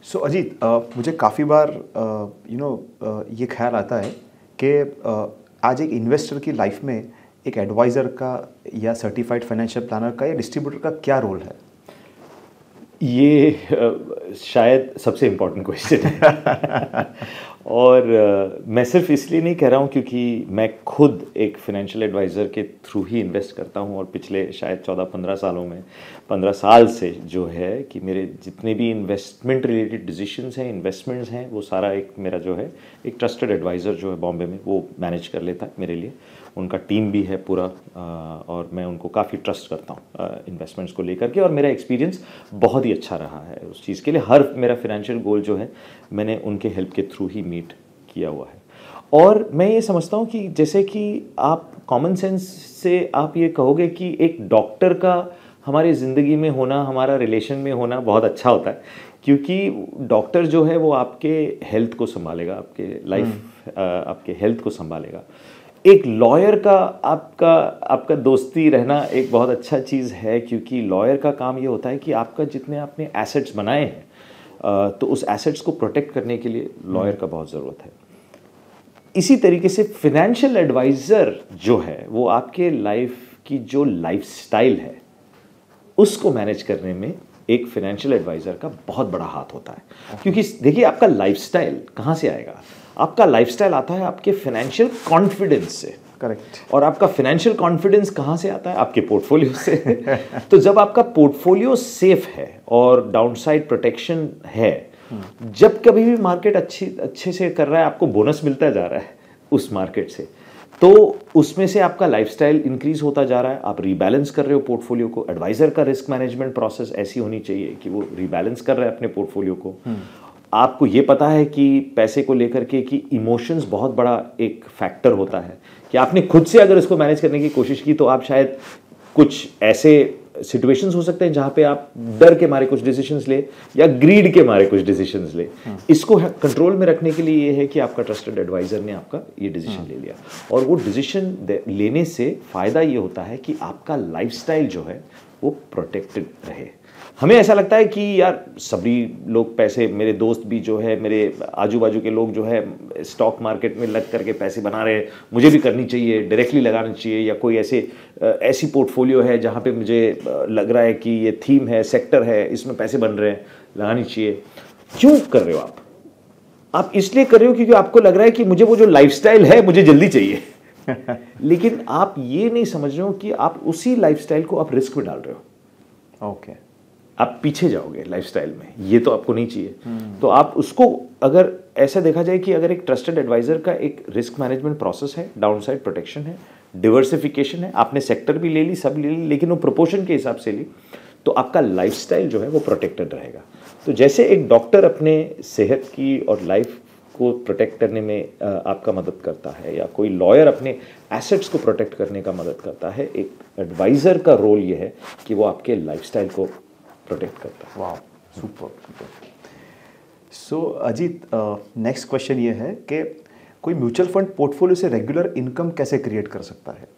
सो अजीत, मुझे काफ़ी बार ये ख्याल आता है कि आज एक इन्वेस्टर की लाइफ में एक एडवाइज़र का या सर्टिफाइड फाइनेंशियल प्लानर का या डिस्ट्रीब्यूटर का क्या रोल है। ये शायद सबसे इम्पोर्टेंट क्वेश्चन है। और मैं सिर्फ इसलिए नहीं कह रहा हूँ क्योंकि मैं खुद एक फाइनेंशियल एडवाइज़र के थ्रू ही इन्वेस्ट करता हूँ और पिछले शायद 14-15 सालों में 15 साल से जो है कि मेरे जितने भी इन्वेस्टमेंट रिलेटेड डिसीजंस हैं, इन्वेस्टमेंट्स हैं, वो सारा एक मेरा जो है एक ट्रस्टेड एडवाइज़र जो है बॉम्बे में वो मैनेज कर लेता है मेरे लिए। उनका टीम भी है पूरा और मैं उनको काफ़ी ट्रस्ट करता हूँ इन्वेस्टमेंट्स को लेकर के, और मेरा एक्सपीरियंस बहुत ही अच्छा रहा है उस चीज़ के लिए। हर मेरा फाइनेंशियल गोल जो है मैंने उनके हेल्प के थ्रू ही मीट किया हुआ है। और मैं ये समझता हूँ कि जैसे कि आप कॉमन सेंस से आप ये कहोगे कि एक डॉक्टर का हमारी ज़िंदगी में होना, हमारा रिलेशन में होना बहुत अच्छा होता है, क्योंकि डॉक्टर जो है वो आपके हेल्थ को संभालेगा, आपके लाइफ आपके हेल्थ को संभालेगा। एक लॉयर का आपका दोस्ती रहना एक बहुत अच्छा चीज़ है, क्योंकि लॉयर का काम ये होता है कि आपका जितने आपने एसेट्स बनाए हैं तो उस एसेट्स को प्रोटेक्ट करने के लिए लॉयर का बहुत ज़रूरत है। इसी तरीके से फाइनेंशियल एडवाइज़र जो है वो आपके लाइफ की जो लाइफस्टाइल है उसको मैनेज करने में एक फाइनेंशियल एडवाइज़र का बहुत बड़ा हाथ होता है। क्योंकि देखिए, आपका लाइफस्टाइल कहाँ से आएगा? आपका लाइफस्टाइल आता है आपके फाइनेंशियल कॉन्फिडेंस से। करेक्ट। और आपका फाइनेंशियल कॉन्फिडेंस कहाँ से आता है? आपके पोर्टफोलियो से। तो जब आपका पोर्टफोलियो सेफ है और डाउनसाइड प्रोटेक्शन है, जब कभी भी मार्केट अच्छे से कर रहा है, आपको बोनस मिलता जा रहा है उस मार्केट से, तो उसमें से आपका लाइफस्टाइल इंक्रीज होता जा रहा है, आप रीबैलेंस कर रहे हो पोर्टफोलियो को। एडवाइज़र का रिस्क मैनेजमेंट प्रोसेस ऐसी होनी चाहिए कि वो रीबैलेंस कर रहा है अपने पोर्टफोलियो को। आपको ये पता है कि पैसे को लेकर के कि इमोशंस बहुत बड़ा एक फैक्टर होता है, कि आपने खुद से अगर इसको मैनेज करने की कोशिश की तो आप शायद कुछ ऐसे सिचुएशंस हो सकते हैं जहां पे आप डर के मारे कुछ डिसीजंस ले या ग्रीड के मारे कुछ डिसीजंस ले। इसको कंट्रोल में रखने के लिए ये है कि आपका ट्रस्टेड एडवाइजर ने आपका ये डिसीजन ले लिया, और वो डिसीजन लेने से फ़ायदा ये होता है कि आपका लाइफस्टाइल जो है वो प्रोटेक्टेड रहे। हमें ऐसा लगता है कि यार सभी लोग पैसे, मेरे दोस्त भी जो है, मेरे आजू बाजू के लोग जो है स्टॉक मार्केट में लग करके पैसे बना रहे हैं, मुझे भी करनी चाहिए, डायरेक्टली लगाना चाहिए, या कोई ऐसी पोर्टफोलियो है जहाँ पे मुझे लग रहा है कि ये थीम है, सेक्टर है, इसमें पैसे बन रहे हैं, लगानी चाहिए। क्यों कर रहे हो आप? आप इसलिए कर रहे हो क्योंकि आपको लग रहा है कि मुझे वो जो लाइफस्टाइल है मुझे जल्दी चाहिए। लेकिन आप ये नहीं समझ रहे हो कि आप उसी लाइफस्टाइल को आप रिस्क में डाल रहे हो। ओके। आप पीछे जाओगे लाइफस्टाइल में, ये तो आपको नहीं चाहिए। तो आप उसको, अगर ऐसा देखा जाए कि अगर एक ट्रस्टेड एडवाइजर का एक रिस्क मैनेजमेंट प्रोसेस है, डाउनसाइड प्रोटेक्शन है, डिवर्सिफिकेशन है, आपने सेक्टर भी ले ली, सब ले ली, लेकिन वो प्रोपोर्शन के हिसाब से ली, तो आपका लाइफस्टाइल जो है वो प्रोटेक्टेड रहेगा। तो जैसे एक डॉक्टर अपने सेहत की और लाइफ को प्रोटेक्ट करने में आपका मदद करता है, या कोई लॉयर अपने एसेट्स को प्रोटेक्ट करने का मदद करता है, एक एडवाइज़र का रोल ये है कि वो आपके लाइफस्टाइल को प्रोटेक्ट करता है। वाह, सुपर। सो अजीत, नेक्स्ट क्वेश्चन ये है कि कोई म्यूचुअल फंड पोर्टफोलियो से रेगुलर इनकम कैसे क्रिएट कर सकता है?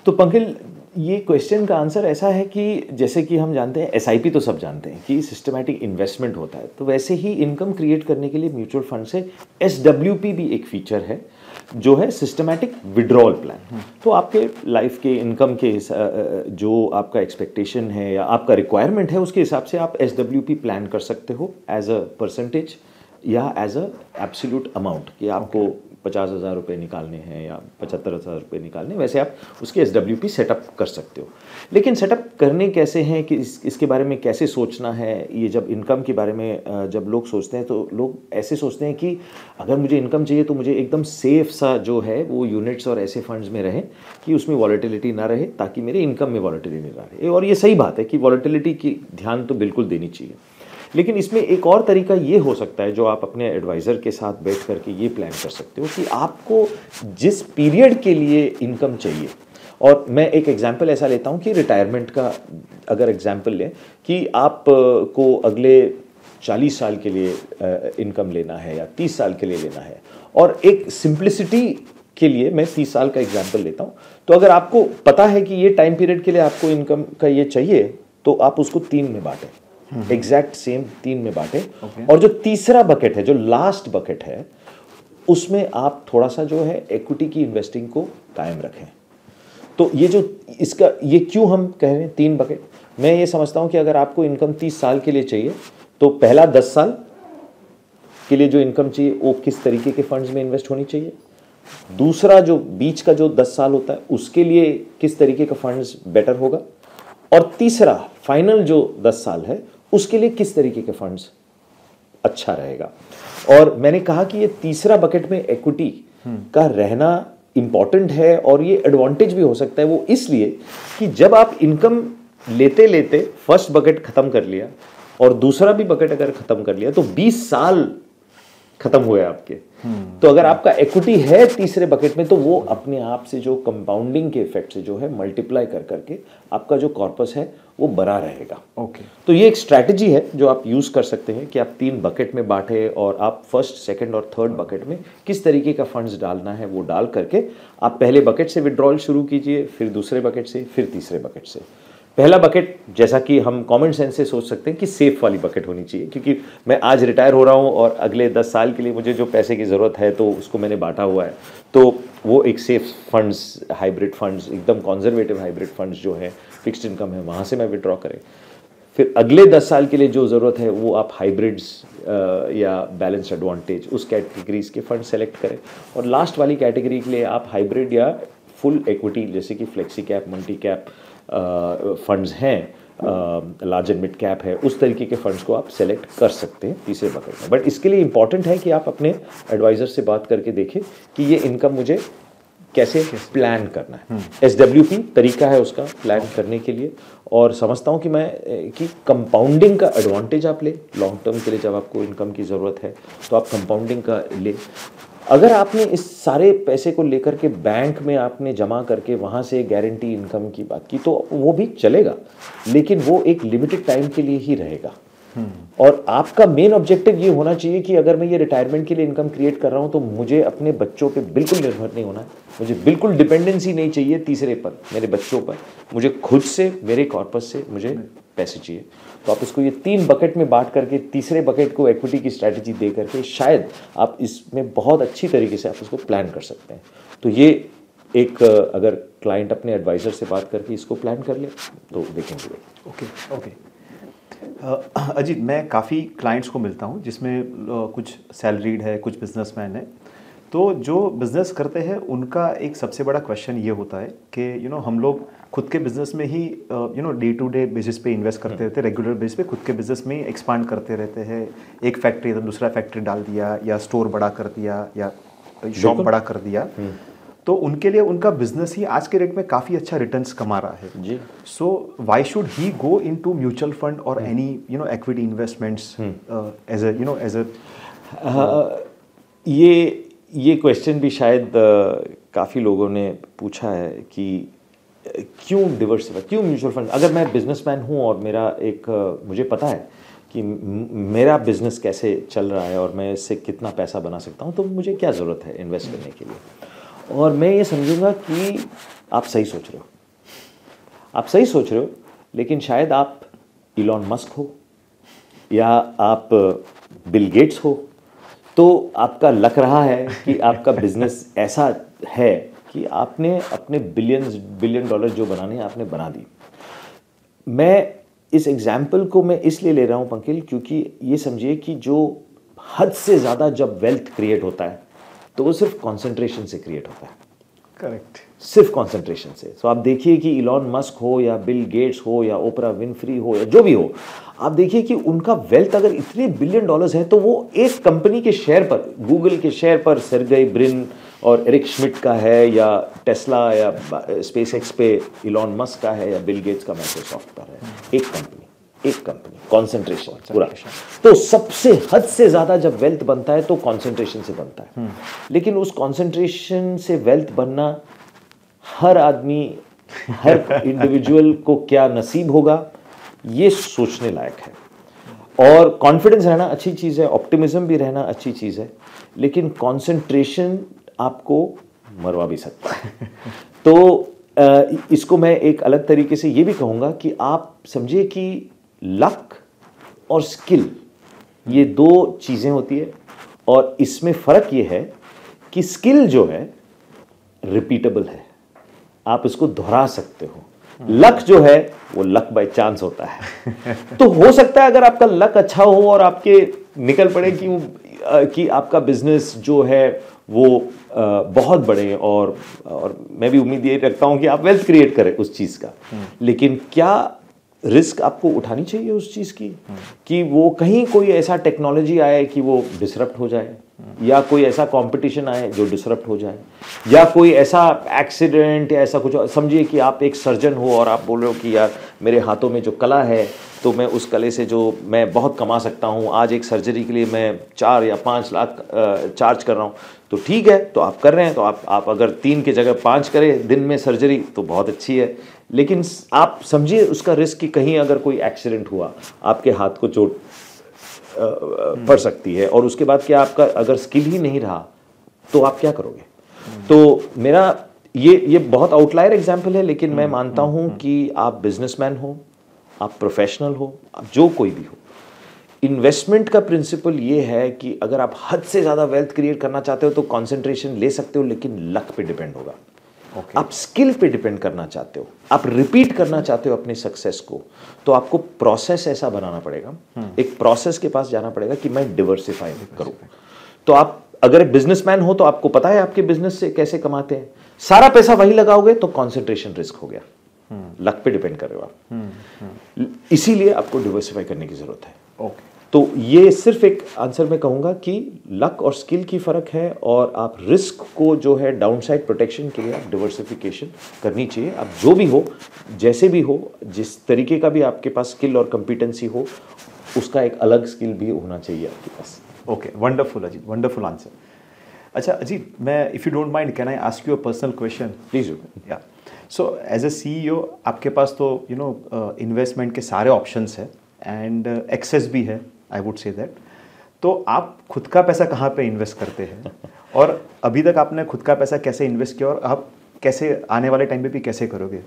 तो पंकज, ये क्वेश्चन का आंसर ऐसा है कि जैसे कि हम जानते हैं एसआईपी तो सब जानते हैं कि सिस्टमैटिक इन्वेस्टमेंट होता है, तो वैसे ही इनकम क्रिएट करने के लिए म्यूचुअल फंड से एसडब्ल्यूपी भी एक फीचर है जो है सिस्टमैटिक विड्रॉल प्लान। तो आपके लाइफ के इनकम के जो आपका एक्सपेक्टेशन है या आपका रिक्वायरमेंट है उसके हिसाब से आप एसडब्ल्यूपी प्लान कर सकते हो एज अ परसेंटेज या एज अ एब्सोल्यूट अमाउंट, कि आपको 50,000 रुपये निकालने हैं या 75,000 रुपये निकालने, वैसे आप उसके एसडब्ल्यूपी सेटअप कर सकते हो। लेकिन सेटअप करने कैसे हैं, कि इसके बारे में कैसे सोचना है, ये जब इनकम के बारे में जब लोग सोचते हैं तो लोग ऐसे सोचते हैं कि अगर मुझे इनकम चाहिए तो मुझे एकदम सेफ सा जो है वो यूनिट्स और ऐसे फंड्स में रहे कि उसमें वॉलेटिलिटी ना रहे, ताकि मेरे इनकम में वॉलेटिलिटी ना रहे। और ये सही बात है कि वॉलेटिलिटी की ध्यान तो बिल्कुल देनी चाहिए। लेकिन इसमें एक और तरीका ये हो सकता है जो आप अपने एडवाइज़र के साथ बैठ करके ये प्लान कर सकते हो कि आपको जिस पीरियड के लिए इनकम चाहिए, और मैं एक एग्जांपल ऐसा लेता हूँ कि रिटायरमेंट का अगर एग्जांपल लें कि आप को अगले 40 साल के लिए इनकम लेना है या 30 साल के लिए लेना है, और एक सिंप्लिसिटी के लिए मैं 30 साल का एग्जांपल लेता हूँ। तो अगर आपको पता है कि ये टाइम पीरियड के लिए आपको इनकम का ये चाहिए, तो आप उसको 3 में बांटें। एग्जैक्ट सेम 3 में बांटे, और जो तीसरा बकेट है, जो लास्ट बकेट है, उसमें आप थोड़ा सा जो है इक्विटी की इन्वेस्टिंग को कायम रखें। तो ये जो इसका, ये क्यों हम कह रहे हैं 3 बकेट, मैं ये समझता हूं कि अगर आपको इनकम 30 साल के लिए चाहिए तो पहला 10 साल के लिए जो इनकम चाहिए वो किस तरीके के फंड्स में इन्वेस्ट होनी चाहिए, दूसरा जो बीच का जो 10 साल होता है उसके लिए किस तरीके का फंड्स बेटर होगा, और तीसरा फाइनल जो 10 साल है उसके लिए किस तरीके के फंड्स अच्छा रहेगा। और मैंने कहा कि ये तीसरा बकेट में इक्विटी का रहना इंपॉर्टेंट है, और ये एडवांटेज भी हो सकता है वो इसलिए कि जब आप इनकम लेते लेते फर्स्ट बकेट खत्म कर लिया और दूसरा भी बकेट अगर खत्म कर लिया तो 20 साल खत्म हुए आपके। तो अगर आपका इक्विटी है तीसरे बकेट में तो वो अपने आप से जो कंपाउंडिंग के इफेक्ट से जो है मल्टीप्लाई कर करके आपका जो कॉर्पस है वो बड़ा रहेगा। ओके। तो ये एक स्ट्रैटेजी है जो आप यूज कर सकते हैं कि आप 3 बकेट में बांटे और आप फर्स्ट, सेकंड और थर्ड बकेट में किस तरीके का फंड्स डालना है वो डाल करके आप पहले बकेट से विड्रॉल शुरू कीजिए, फिर दूसरे बकेट से, फिर तीसरे बकेट से। पहला बकेट जैसा कि हम कॉमन सेंस से सोच सकते हैं कि सेफ वाली बकेट होनी चाहिए, क्योंकि मैं आज रिटायर हो रहा हूं और अगले 10 साल के लिए मुझे जो पैसे की ज़रूरत है तो उसको मैंने बांटा हुआ है, तो वो एक सेफ फंड्स, हाइब्रिड फंड्स, एकदम कॉन्जर्वेटिव हाइब्रिड फंड्स जो है, फिक्स्ड इनकम है, वहाँ से मैं विड्रॉ करें। फिर अगले 10 साल के लिए जो ज़रूरत है वो आप हाइब्रिड्स या बैलेंस एडवांटेज उस कैटेगरीज के फंड सेलेक्ट करें, और लास्ट वाली कैटेगरी के लिए आप हाइब्रिड या फुल इक्विटी जैसे कि flexi cap, multi cap funds हैं, लार्ज एंड मिड कैप है, उस तरीके के फंड्स को आप सेलेक्ट कर सकते हैं तीसरे बकेट में। बट इसके लिए इंपॉर्टेंट है कि आप अपने एडवाइज़र से बात करके देखें कि ये इनकम मुझे कैसे प्लान करना है। SWP तरीका है उसका प्लान करने के लिए, और समझता हूँ कि कंपाउंडिंग का एडवांटेज आप ले लॉन्ग टर्म के लिए। जब आपको इनकम की ज़रूरत है तो आप कंपाउंडिंग का ले। अगर आपने इस सारे पैसे को लेकर के बैंक में आपने जमा करके वहाँ से गारंटी इनकम की बात की तो वो भी चलेगा, लेकिन वो एक लिमिटेड टाइम के लिए ही रहेगा। और आपका मेन ऑब्जेक्टिव ये होना चाहिए कि अगर मैं ये रिटायरमेंट के लिए इनकम क्रिएट कर रहा हूँ तो मुझे अपने बच्चों पे बिल्कुल निर्भर नहीं होना है, मुझे बिल्कुल डिपेंडेंसी नहीं चाहिए तीसरे पर, मेरे बच्चों पर, मुझे खुद से, मेरे कॉर्पस से मुझे पैसे चाहिए। तो आप इसको ये 3 बकेट में बांट करके तीसरे बकेट को इक्विटी की स्ट्रैटेजी दे करके शायद आप इसमें बहुत अच्छी तरीके से आप इसको प्लान कर सकते हैं। तो ये एक अगर क्लाइंट अपने एडवाइज़र से बात करके इसको प्लान कर ले तो देखेंगे। ओके। अजीत, मैं काफ़ी क्लाइंट्स को मिलता हूँ जिसमें कुछ सैलरीड है, कुछ बिजनेसमैन है। तो जो बिज़नेस करते हैं उनका एक सबसे बड़ा क्वेश्चन ये होता है कि हम लोग खुद के बिज़नेस में ही डे टू डे बेसिस पे इन्वेस्ट करते रहते हैं, रेगुलर बेसिस पे खुद के बिज़नेस में ही एक्सपांड करते रहते हैं। एक फैक्ट्री तो दूसरा फैक्ट्री डाल दिया, या स्टोर बड़ा कर दिया, या शॉप बड़ा कर दिया। तो उनके लिए उनका बिजनेस ही आज के रेट में काफ़ी अच्छा रिटर्न्स कमा रहा है जी। So why should he go into mutual fund और any equity investments as a ये क्वेश्चन भी शायद काफ़ी लोगों ने पूछा है कि क्यों डिवर्सिफाई, क्यों म्यूचुअल फंड। अगर मैं बिजनेसमैन हूँ और मेरा एक मुझे पता है कि मेरा बिजनेस कैसे चल रहा है और मैं इससे कितना पैसा बना सकता हूँ, तो मुझे क्या ज़रूरत है इन्वेस्ट करने के लिए। और मैं ये समझूंगा कि आप सही सोच रहे हो, आप सही सोच रहे हो, लेकिन शायद आप इलॉन मस्क हो या आप बिल गेट्स हो, तो आपका लग रहा है कि आपका बिजनेस ऐसा है कि आपने अपने बिलियन डॉलर जो बनाने हैं आपने बना दी। मैं इस एग्जाम्पल को मैं इसलिए ले रहा हूँ पंकिल, क्योंकि ये समझिए कि जो हद से ज़्यादा जब वेल्थ क्रिएट होता है तो वो सिर्फ कंसंट्रेशन से क्रिएट होता है। करेक्ट, सिर्फ कंसंट्रेशन से। तो आप देखिए कि इलॉन मस्क हो या बिल गेट्स हो या ओपरा विनफ्री हो या जो भी हो, आप देखिए कि उनका वेल्थ अगर इतने बिलियन डॉलर्स है तो वो एक कंपनी के शेयर पर, गूगल के शेयर पर सर्गेई ब्रिन और एरिक श्मिड का है, या टेस्ला या स्पेसएक्स पे इलॉन मस्क का है, या बिल गेट्स का माइक्रोसॉफ्ट पर है। एक कंपनी कंसंट्रेशन पूरा। तो सबसे हद से ज़्यादा जब वेल्थ बनता है तो कंसंट्रेशन से बनता है। लेकिन उस कंसंट्रेशन से वेल्थ बनना हर आदमी, हर इंडिविजुअल को क्या नसीब होगा, ये सोचने लायक है। और कॉन्फिडेंस रहना अच्छी चीज़ है, ऑप्टिमिज्म भी रहना अच्छी चीज़ है, लेकिन कंसंट्रेशन आपको मरवा भी सकता है। तो इसको मैं एक अलग तरीके से ये भी कहूँगा कि आप समझिए कि लक और स्किल, ये दो चीज़ें होती है, और इसमें फ़र्क ये है कि स्किल जो है रिपीटेबल है, आप इसको दोहरा सकते हो। लक जो है वो लक बाय चांस होता है। तो हो सकता है अगर आपका लक अच्छा हो और आपके निकल पड़े कि आपका बिजनेस जो है वो बहुत बड़े, और मैं भी उम्मीद ये रखता हूं कि आप वेल्थ क्रिएट करें उस चीज़ का, लेकिन क्या रिस्क आपको उठानी चाहिए उस चीज़ की कि वो कहीं कोई ऐसा टेक्नोलॉजी आए कि वो डिसरप्ट हो जाए, या कोई ऐसा कंपटीशन आए जो डिसरप्ट हो जाए, या कोई ऐसा एक्सीडेंट या ऐसा कुछ। समझिए कि आप एक सर्जन हो और आप बोल रहे हो कि यार मेरे हाथों में जो कला है, तो मैं उस कले से जो मैं बहुत कमा सकता हूँ, आज एक सर्जरी के लिए मैं 4 या 5 लाख चार्ज कर रहा हूँ, तो ठीक है, तो आप कर रहे हैं, तो आप अगर 3 की जगह 5 करें दिन में सर्जरी तो बहुत अच्छी है। लेकिन आप समझिए उसका रिस्क कि कहीं अगर कोई एक्सीडेंट हुआ, आपके हाथ को चोट पड़ सकती है, और उसके बाद क्या आपका अगर स्किल ही नहीं रहा तो आप क्या करोगे। तो मेरा ये बहुत आउटलायर एग्जाम्पल है, लेकिन मैं मानता हूं कि आप बिजनेसमैन हो, आप प्रोफेशनल हो, आप जो कोई भी हो, इन्वेस्टमेंट का प्रिंसिपल ये है कि अगर आप हद से ज़्यादा वेल्थ क्रिएट करना चाहते हो तो कंसंट्रेशन ले सकते हो, लेकिन लक पे डिपेंड होगा। आप स्किल पे डिपेंड करना चाहते हो, आप रिपीट करना चाहते हो अपनी सक्सेस को, तो आपको प्रोसेस ऐसा बनाना पड़ेगा, एक प्रोसेस के पास जाना पड़ेगा कि मैं डिवर्सिफाई करूं। तो आप अगर बिजनेसमैन हो तो आपको पता है आपके बिजनेस से कैसे कमाते हैं, सारा पैसा वही लगाओगे तो कॉन्सेंट्रेशन रिस्क हो गया, लक पे डिपेंड कर रहे हो आप। इसीलिए आपको डिवर्सिफाई करने की जरूरत है। तो ये सिर्फ एक आंसर मैं कहूंगा कि लक और स्किल की फर्क है, और आप रिस्क को जो है डाउनसाइड प्रोटेक्शन के लिए आप डिवर्सिफिकेशन करनी चाहिए। आप जो भी हो, जैसे भी हो, जिस तरीके का भी आपके पास स्किल और कॉम्पिटेंसी हो, उसका एक अलग स्किल भी होना चाहिए आपके पास। Okay, wonderful Ajit, wonderful answer. अच्छा अजीत, मैं if you don't mind can I ask you a personal question please. Yeah so as a CEO आपके पास तो इन्वेस्टमेंट के सारे ऑप्शंस है एंड एक्सेस भी है, आई वुड से दैट। तो आप खुद का पैसा कहाँ पे इन्वेस्ट करते हैं और अभी तक आपने खुद का पैसा कैसे इन्वेस्ट किया और आप कैसे आने वाले टाइम पे भी कैसे करोगे?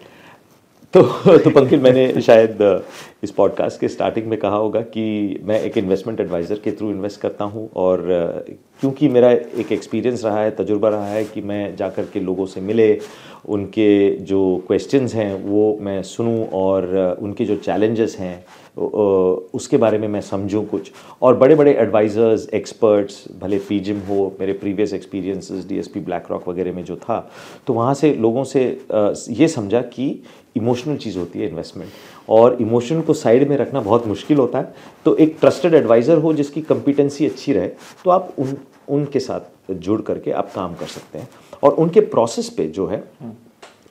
तो पंकज, मैंने शायद इस पॉडकास्ट के स्टार्टिंग में कहा होगा कि मैं एक इन्वेस्टमेंट एडवाइज़र के थ्रू इन्वेस्ट करता हूं, और क्योंकि मेरा एक एक्सपीरियंस रहा है, तजुर्बा रहा है कि मैं जाकर के लोगों से मिले, उनके जो क्वेश्चंस हैं वो मैं सुनूं, और उनके जो चैलेंजेस हैं उसके बारे में मैं समझूं कुछ। और बड़े बड़े एडवाइज़र्स, एक्सपर्ट्स, भले पीजिम हो, मेरे previous experiences DSP black rock वगैरह में जो था, तो वहाँ से लोगों से ये समझा कि इमोशनल चीज़ होती है इन्वेस्टमेंट, और इमोशन को साइड में रखना बहुत मुश्किल होता है। तो एक ट्रस्टेड एडवाइज़र हो जिसकी कॉम्पिटेंसी अच्छी रहे, तो आप उनके साथ जुड़ करके आप काम कर सकते हैं, और उनके प्रोसेस पे जो है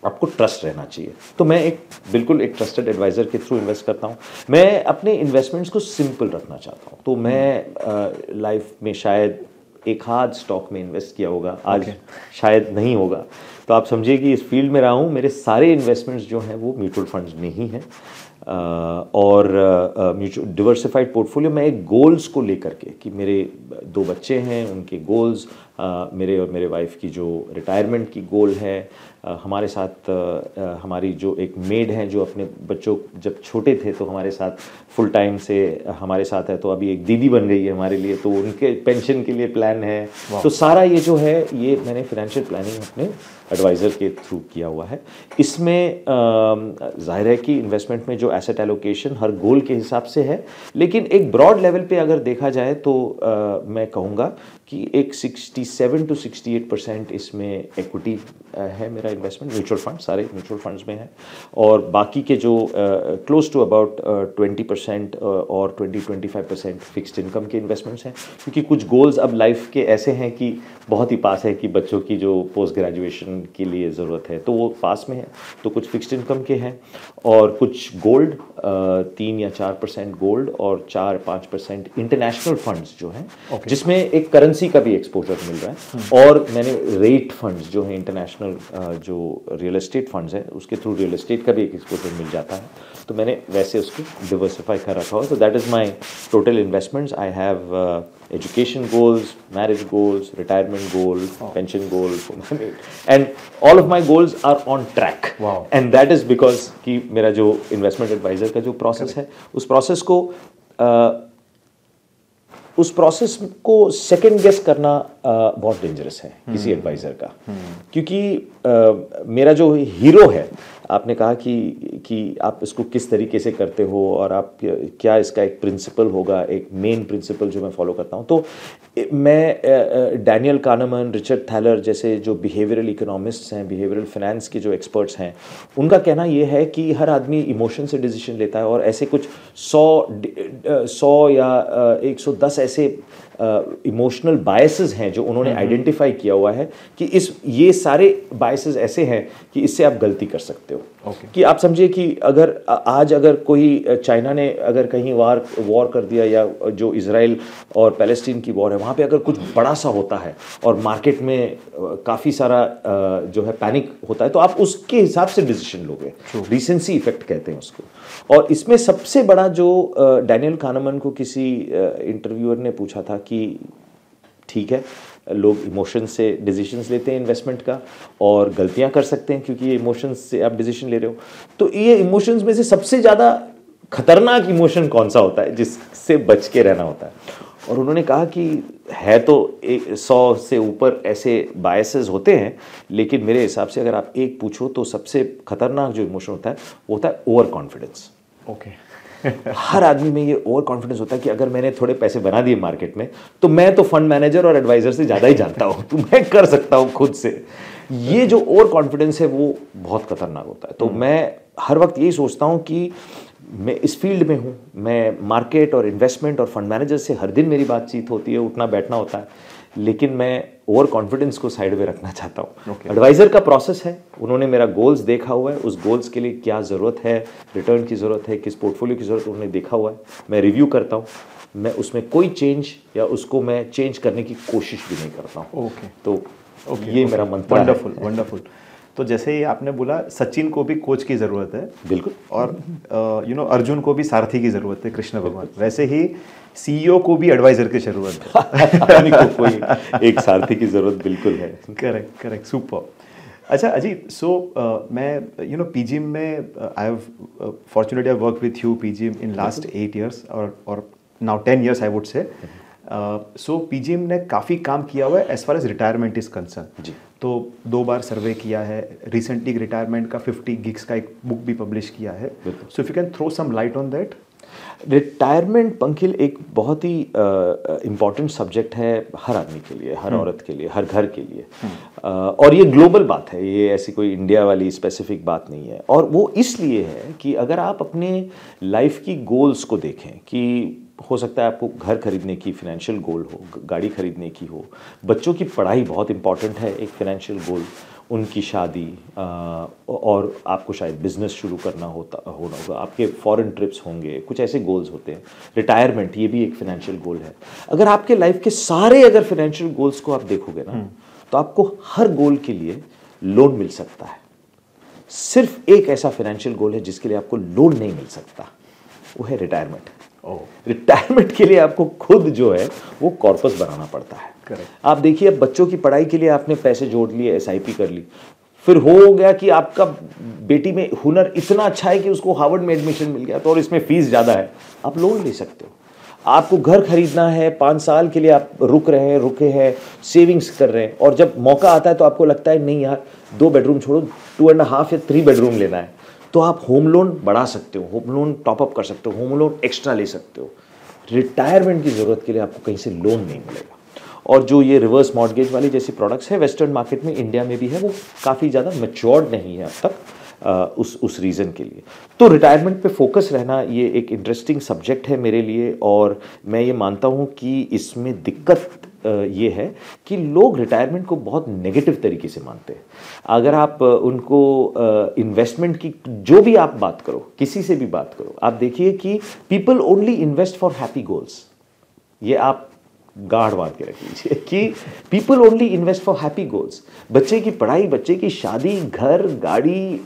आपको ट्रस्ट रहना चाहिए। तो मैं बिल्कुल एक ट्रस्टेड एडवाइज़र के थ्रू इन्वेस्ट करता हूँ। मैं अपने इन्वेस्टमेंट्स को सिंपल रखना चाहता हूँ, तो मैं लाइफ में शायद एक हाथ स्टॉक में इन्वेस्ट किया होगा, आज शायद नहीं होगा। तो आप समझिए कि इस फील्ड में रहा हूँ, मेरे सारे इन्वेस्टमेंट्स जो हैं वो म्यूचुअल फंड्स में ही हैं, और म्यूचुअल डिवर्सिफाइड पोर्टफोलियो में एक गोल्स को लेकर के कि मेरे 2 बच्चे हैं, उनके गोल्स, मेरे और मेरे वाइफ की जो रिटायरमेंट की गोल है, हमारे साथ हमारी जो एक मेड हैं जो अपने बच्चों जब छोटे थे तो हमारे साथ फुल टाइम से हमारे साथ है, तो अभी एक दीदी बन गई है हमारे लिए, तो उनके पेंशन के लिए प्लान है। तो सारा ये जो है ये मैंने फाइनेंशियल प्लानिंग अपने एडवाइज़र के थ्रू किया हुआ है। इसमें जाहिर है कि इन्वेस्टमेंट में जो एसेट एलोकेशन हर गोल के हिसाब से है, लेकिन एक ब्रॉड लेवल पे अगर देखा जाए तो मैं कहूँगा कि एक 67 to 68% इसमें एक्विटी है मेरा इन्वेस्टमेंट, म्यूचुअल फंड, सारे म्यूचुअल फंड्स में है, और बाकी के जो क्लोज टू अबाउट 20% और 20-25% फिक्स्ड इनकम के इन्वेस्टमेंट्स हैं, क्योंकि कुछ गोल्स अब लाइफ के ऐसे हैं कि बहुत ही पास है कि बच्चों की जो पोस्ट ग्रेजुएशन के लिए ज़रूरत है तो वो पास में है, तो कुछ फिक्स्ड इनकम के हैं, और कुछ गोल्ड 3 या 4% गोल्ड और 4-5% इंटरनेशनल फंड्स जो हैं, जिसमें एक करेंसी का भी एक्सपोजर मिल रहा है, और मैंने रेट फंड्स जो हैं इंटरनेशनल जो रियल एस्टेट फंड्स हैं उसके थ्रू रियल एस्टेट का भी एक एक्सपोजर मिल जाता है, तो मैंने वैसे उसको डिवर्सिफाई कर रखा हो। तो that is my total investments. I have education goals, marriage goals, retirement goal, pension goal for my mate, and all of my goals are on track. Wow. And that is because कि मेरा जो investment advisor का जो process है, उस process को उस process को सेकंड गेस करना बहुत डेंजरस है किसी एडवाइज़र का, क्योंकि मेरा जो हीरो है, आपने कहा कि आप इसको किस तरीके से करते हो और आप क्या इसका एक प्रिंसिपल होगा, एक मेन प्रिंसिपल जो मैं फॉलो करता हूँ। तो मैं डैनियल कानमन, रिचर्ड थैलर जैसे जो बिहेवियरल इकोनॉमिस्ट्स हैं, बिहेवियरल फाइनेंस के जो एक्सपर्ट्स हैं, उनका कहना ये है कि हर आदमी इमोशन से डिसीजन लेता है और ऐसे कुछ 100 या 110 ऐसे इमोशनल बायसेस हैं जो उन्होंने आइडेंटिफाई किया हुआ है कि ये सारे बायसेस ऐसे हैं कि इससे आप गलती कर सकते हो। कि आप समझिए कि अगर कोई चाइना ने अगर कहीं वॉर कर दिया, या जो इजराइल और पैलेस्टीन की वॉर है वहाँ पे अगर कुछ बड़ा सा होता है और मार्केट में काफ़ी सारा जो है पैनिक होता है, तो आप उसके हिसाब से डिसीजन लोगे। रीसेंसी इफेक्ट कहते हैं उसको। और इसमें सबसे बड़ा जो डैनियल कानमन को किसी इंटरव्यूअर ने पूछा था कि ठीक है, लोग इमोशन से डिसीजंस लेते हैं इन्वेस्टमेंट का और गलतियां कर सकते हैं क्योंकि ये इमोशंस से आप डिसीजन ले रहे हो, तो ये इमोशंस में से सबसे ज़्यादा खतरनाक इमोशन कौन सा होता है जिससे बच के रहना होता है? और उन्होंने कहा कि है तो 100 से ऊपर ऐसे बायसेस होते हैं, लेकिन मेरे हिसाब से अगर आप एक पूछो तो सबसे खतरनाक जो इमोशन होता है वो होता है ओवर कॉन्फिडेंस। ओके। हर आदमी में ये ओवर कॉन्फिडेंस होता है कि अगर मैंने थोड़े पैसे बना दिए मार्केट में तो मैं तो फंड मैनेजर और एडवाइजर से ज़्यादा ही जानता हूँ, तो मैं कर सकता हूँ खुद से। ये जो ओवर कॉन्फिडेंस है वो बहुत खतरनाक होता है। तो मैं हर वक्त यही सोचता हूँ कि मैं इस फील्ड में हूँ, मैं मार्केट और इन्वेस्टमेंट और फंड मैनेजर से हर दिन मेरी बातचीत होती है, उठना बैठना होता है, लेकिन मैं ओवर कॉन्फिडेंस को साइड में रखना चाहता हूँ। एडवाइज़र का प्रोसेस है, उन्होंने मेरा गोल्स देखा हुआ है, उस गोल्स के लिए क्या ज़रूरत है, रिटर्न की ज़रूरत है, किस पोर्टफोलियो की ज़रूरत है, उन्होंने देखा हुआ है। मैं रिव्यू करता हूँ, मैं उसमें कोई चेंज या उसको मैं चेंज करने की कोशिश भी नहीं करता हूँ। तो ये मेरा मंत्र है। वंडरफुल। तो जैसे ही आपने बोला, सचिन को भी कोच की ज़रूरत है, बिल्कुल, और अर्जुन को भी सारथी की ज़रूरत है, कृष्ण भगवान, वैसे ही सीईओ को भी एडवाइज़र की ज़रूरत है। कोई एक सारथी की ज़रूरत बिल्कुल है। Correct, super. अच्छा अजीत, सो मैं पीजीएम में I have fortunately I work with you PGM in last 8 years और now 10 years I would say. So PGM ने काफ़ी काम किया हुआ है as far as retirement is concern जी। तो 2 बार सर्वे किया है, रिसेंटली रिटायरमेंट का 50 gigs का एक बुक भी पब्लिश किया है। So if you can throw some light on that. Retirement पंखिल एक बहुत ही इम्पॉर्टेंट सब्जेक्ट है हर आदमी के लिए, हर औरत के लिए, हर घर के लिए। और ये ग्लोबल बात है, ये ऐसी कोई इंडिया वाली स्पेसिफिक बात नहीं है। और वो इसलिए है कि अगर आप अपने लाइफ की गोल्स को देखें, कि हो सकता है आपको घर खरीदने की फाइनेंशियल गोल हो, गाड़ी खरीदने की हो, बच्चों की पढ़ाई बहुत इंपॉर्टेंट है एक फाइनेंशियल गोल, उनकी शादी, और आपको शायद बिजनेस शुरू करना होगा, आपके फॉरेन ट्रिप्स होंगे, कुछ ऐसे गोल्स होते हैं। रिटायरमेंट ये भी एक फाइनेंशियल गोल है। अगर आपके लाइफ के सारे अगर फाइनेंशियल गोल्स को आप देखोगे ना, तो आपको हर गोल के लिए लोन मिल सकता है। सिर्फ एक ऐसा फाइनेंशियल गोल है जिसके लिए आपको लोन नहीं मिल सकता, वो है रिटायरमेंट। रिटायरमेंट के लिए आपको खुद जो है वो कॉर्पस बनाना पड़ता है। Correct. आप देखिए, अब बच्चों की पढ़ाई के लिए आपने पैसे जोड़ लिए, एसआईपी कर ली, फिर हो गया कि आपका बेटी में हुनर इतना अच्छा है कि उसको हार्वर्ड में एडमिशन मिल गया, तो और इसमें फीस ज़्यादा है, आप लोन ले सकते हो। आपको घर खरीदना है, 5 साल के लिए आप रुके हैं, सेविंग्स कर रहे हैं, और जब मौका आता है तो आपको लगता है नहीं यार 2 bedroom छोड़ो, 2.5 या 3 bedroom लेना है, तो आप होम लोन बढ़ा सकते हो, होम लोन टॉपअप कर सकते हो, होम लोन एक्स्ट्रा ले सकते हो। रिटायरमेंट की ज़रूरत के लिए आपको कहीं से लोन नहीं मिलेगा। और जो ये रिवर्स मॉर्गेज वाली जैसी प्रोडक्ट्स है वेस्टर्न मार्केट में, इंडिया में भी है, वो काफ़ी ज़्यादा मैच्योर्ड नहीं है अब तक उस रीज़न के लिए। तो रिटायरमेंट पे फोकस रहना ये एक इंटरेस्टिंग सब्जेक्ट है मेरे लिए, और मैं ये मानता हूँ कि इसमें दिक्कत ये है कि लोग रिटायरमेंट को बहुत नेगेटिव तरीके से मानते हैं। अगर आप उनको इन्वेस्टमेंट की जो भी आप बात करो, किसी से भी बात करो, आप देखिए कि people only invest for happy goals. ये आप गाढ़ बांध के रख लीजिए कि people only invest for happy goals. बच्चे की पढ़ाई, बच्चे की शादी, घर, गाड़ी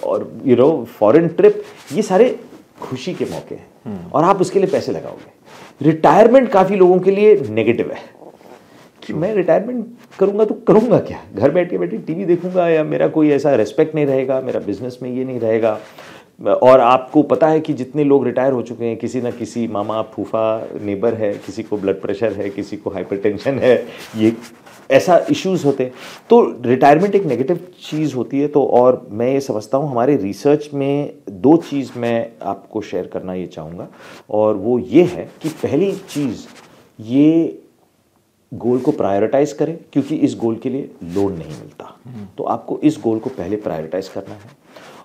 और फॉरेन ट्रिप, ये सारे खुशी के मौके हैं और आप उसके लिए पैसे लगाओगे। रिटायरमेंट काफ़ी लोगों के लिए नेगेटिव है कि मैं रिटायरमेंट करूंगा तो करूंगा क्या, घर बैठ के टीवी देखूंगा, या मेरा कोई ऐसा रेस्पेक्ट नहीं रहेगा, मेरा बिजनेस में ये नहीं रहेगा, और आपको पता है कि जितने लोग रिटायर हो चुके हैं, किसी ना किसी मामा फूफा नेबर है, किसी को ब्लड प्रेशर है, किसी को हाइपरटेंशन है, ये ऐसा इश्यूज होते हैं। तो रिटायरमेंट एक नेगेटिव चीज़ होती है। तो और मैं ये समझता हूँ हमारे रिसर्च में 2 चीज़ मैं आपको शेयर करना ये चाहूँगा, और वो ये है कि पहली चीज़, ये गोल को प्रायोरिटाइज करें, क्योंकि इस गोल के लिए लोन नहीं मिलता। तो आपको इस गोल को पहले प्रायोरिटाइज करना है,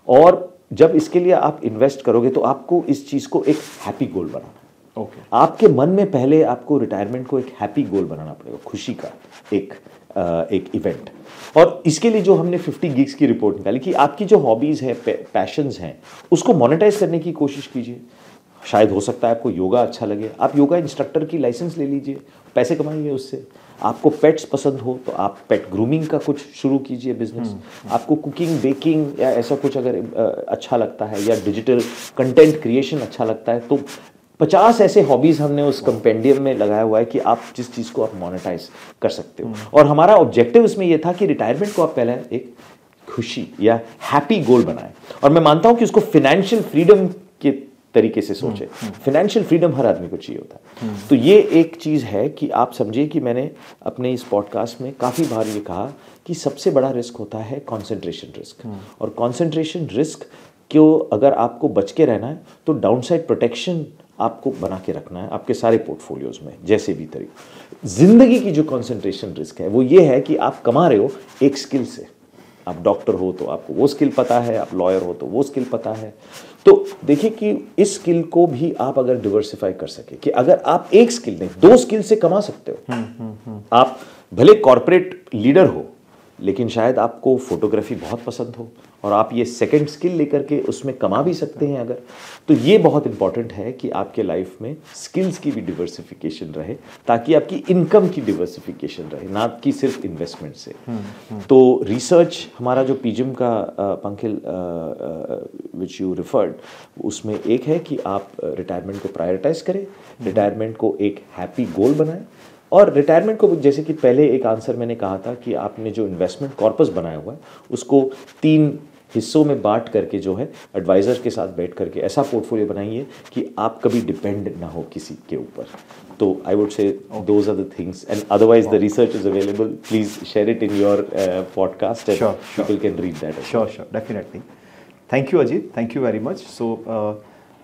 और जब इसके लिए आप इन्वेस्ट करोगे तो आपको इस चीज़ को एक हैप्पी गोल बनाना है। आपके मन में पहले आपको रिटायरमेंट को एक हैप्पी गोल बनाना पड़ेगा, खुशी का एक इवेंट। और इसके लिए जो हमने 50 गिग्स की रिपोर्ट निकाली कि आपकी जो हॉबीज़ हैं, पैशंस हैं, उसको मोनेटाइज करने की कोशिश कीजिए। शायद हो सकता है आपको योगा अच्छा लगे, आप योगा इंस्ट्रक्टर की लाइसेंस ले लीजिए, पैसे कमाइए उससे। आपको पेट्स पसंद हो तो आप पेट ग्रूमिंग का कुछ शुरू कीजिए बिजनेस। आपको कुकिंग, बेकिंग या ऐसा कुछ अगर अच्छा लगता है, या डिजिटल कंटेंट क्रिएशन अच्छा लगता है, तो 50 ऐसे हॉबीज़ हमने उस कंपेंडियम में लगाया हुआ है कि आप जिस चीज़ को आप मोनेटाइज कर सकते हो। और हमारा ऑब्जेक्टिव इसमें यह था कि रिटायरमेंट को आप पहले एक खुशी या हैप्पी गोल बनाएं। और मैं मानता हूं कि उसको फाइनेंशियल फ्रीडम के तरीके से सोचे। फाइनेंशियल फ्रीडम हर आदमी को चाहिए होता है। तो ये एक चीज़ है कि आप समझिए कि मैंने अपने इस पॉडकास्ट में काफ़ी बार ये कहा कि सबसे बड़ा रिस्क होता है कॉन्सेंट्रेशन रिस्क। और कॉन्सेंट्रेशन रिस्क क्यों, अगर आपको बच के रहना है तो डाउनसाइड प्रोटेक्शन आपको बना के रखना है आपके सारे पोर्टफोलियोज में, जैसे भी तरीके। जिंदगी की जो कॉन्सेंट्रेशन रिस्क है वो ये है कि आप कमा रहे हो एक स्किल से। आप डॉक्टर हो तो आपको वो स्किल पता है, आप लॉयर हो तो वो स्किल पता है। तो देखिए कि इस स्किल को भी आप अगर डिवर्सिफाई कर सके, कि अगर आप एक स्किल नहीं 2 स्किल से कमा सकते हो। आप भले कॉर्पोरेट लीडर हो, लेकिन शायद आपको फोटोग्राफी बहुत पसंद हो और आप ये सेकंड स्किल लेकर के उसमें कमा भी सकते हैं अगर। तो ये बहुत इंपॉर्टेंट है कि आपके लाइफ में स्किल्स की भी डिवर्सिफिकेशन रहे, ताकि आपकी इनकम की डिवर्सिफिकेशन रहे, ना कि सिर्फ इन्वेस्टमेंट से। तो रिसर्च हमारा जो पीजिम का पंखिल विच यू रिफर्ड, उसमें एक है कि आप रिटायरमेंट को प्रायोरिटाइज करें, रिटायरमेंट को एक हैप्पी गोल बनाएं। और रिटायरमेंट को, जैसे कि पहले एक आंसर मैंने कहा था कि आपने जो इन्वेस्टमेंट कॉर्पस बनाया हुआ है उसको 3 हिस्सों में बांट करके जो है एडवाइज़र के साथ बैठ करके ऐसा पोर्टफोलियो बनाइए कि आप कभी डिपेंड ना हो किसी के ऊपर। तो I would say those are the things, and otherwise the research is available. Please share it in your podcast and people can read that. Sure, definitely. Thank you, Ajit. Thank you very much. So,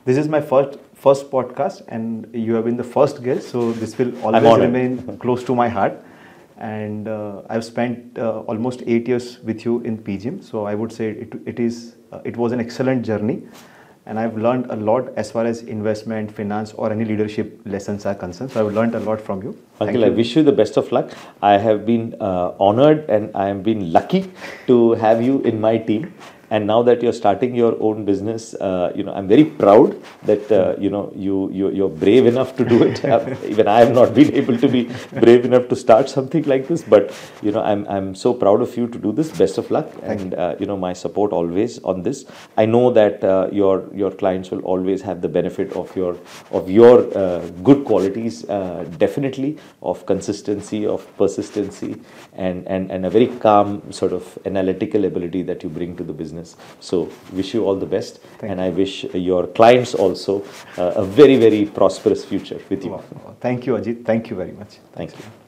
this is my first podcast, and you have been the first guest. So, this will always remain close to my heart. And I've spent almost 8 years with you in PGIM. So, I would say it was an excellent journey, and I've learned a lot as far as investment, finance, or any leadership lessons are concerned. So, I've learned a lot from you. Uncle, I wish you the best of luck. I have been honored, and I have been lucky to have you in my team. And now that you're starting your own business, I'm very proud that you're brave enough to do it. Even I have not been able to be brave enough to start something like this. But I'm so proud of you to do this. Best of luck, and my support always on this. I know that your clients will always have the benefit of your good qualities, definitely, of consistency, of persistency, and a very calm sort of analytical ability that you bring to the business. So wish you all the best. And I wish your clients also a very, very prosperous future with you. Thank you, Ajit. Thank you very much. Thank you.